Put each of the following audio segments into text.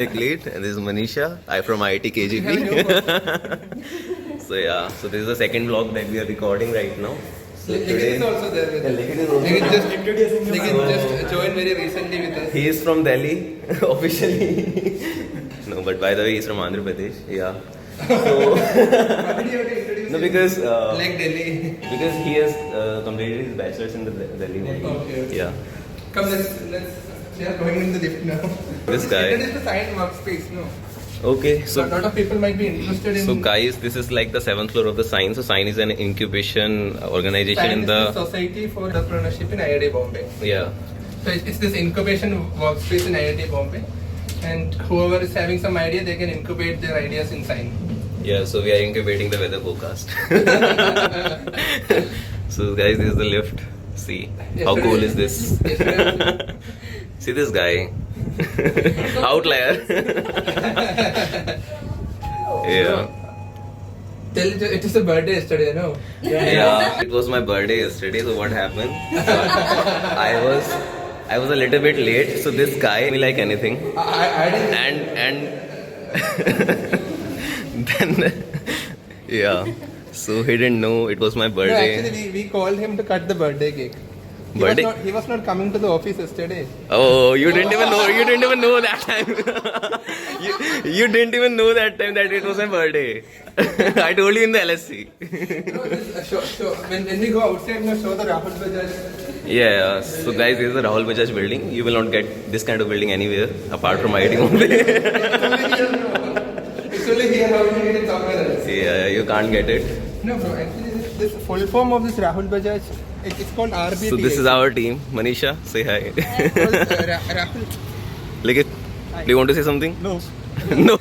Late, and this is Manisha. I'm from IIT KGP. So yeah, so this is the second vlog that we are recording right now. So today, is also there with us. Likhit is also Just joined very recently with us. he is from Delhi officially. No, but by the way, he's from Andhra Pradesh. Yeah. So Why did you have to introduce no, him? because Like Delhi. because he has completed his bachelor's in the Delhi. Okay. Yeah. Come, let's. We are going in the lift now. This guy. It is the science workspace, no? Okay, So a so lot of people might be interested in. so guys, this is like the 7th floor of the Sign. So Sign is an incubation organization Science in is the Society for Entrepreneurship in IIT Bombay. yeah. So it's this incubation workspace in IIT Bombay, and whoever is having some idea, they can incubate their ideas in Sign. Yeah, so we are incubating the weather forecast. So guys, this is the lift. See, how cool is this? See this guy. Outlier. Yeah. Tell it is a birthday yesterday, no? Yeah, it was my birthday yesterday. So what happened? I was a little bit late. So this guy me like anything, I didn't. and then yeah. So he didn't know it was my No, birthday. actually, we called him to cut the birthday cake. Birthday? He was not coming to the office yesterday. Oh, you didn't even know. You didn't even know that time. you didn't even know that time that it was my birthday. I told you in the LSC. So when we go outside, no, show the Rahul Bajaj. Yeah. So guys, this is the Rahul Bajaj building. You will not get this kind of building anywhere apart from IIT Bombay. It's only here. How you get it somewhere else? Yeah, you can't get it. No, bro. Actually, this full form of this Rahul Bajaj, it's called RBT. So this is our team. Manisha, say hi. Rahul. Likhit, do you want to say something? No. No.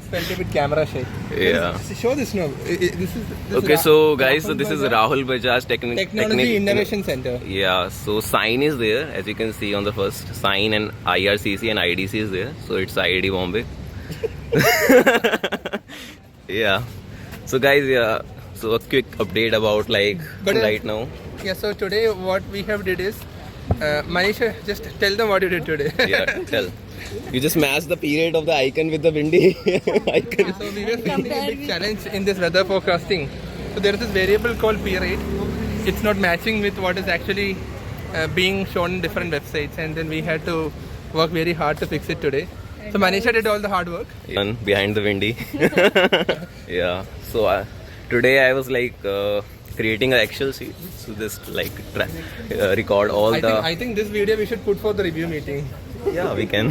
Spelled it with camera shake. Yeah. Show this now. This is. Okay, so guys, so this is Rahul Bajaj Technology Innovation Center. Yeah, so Sign is there, as you can see on the first. Sign and IRCC and IDC is there. So it's IIT Bombay. Yeah. So guys, yeah. So a quick update about like right now. Yeah. So today what we have did is, Manisha, just tell them what you did today. Yeah, tell. You just matched the period of the icon with the windy icon. So we were facing a big challenge in this weather forecasting. So there is this variable called P rate. It's not matching with what is actually being shown in different websites, and then we had to work very hard to fix it today. So Manisha did all the hard work. Behind the windy. Yeah. So today I was like creating an Excel sheet. So just like record all I think this video we should put for the review meeting. Yeah, we can.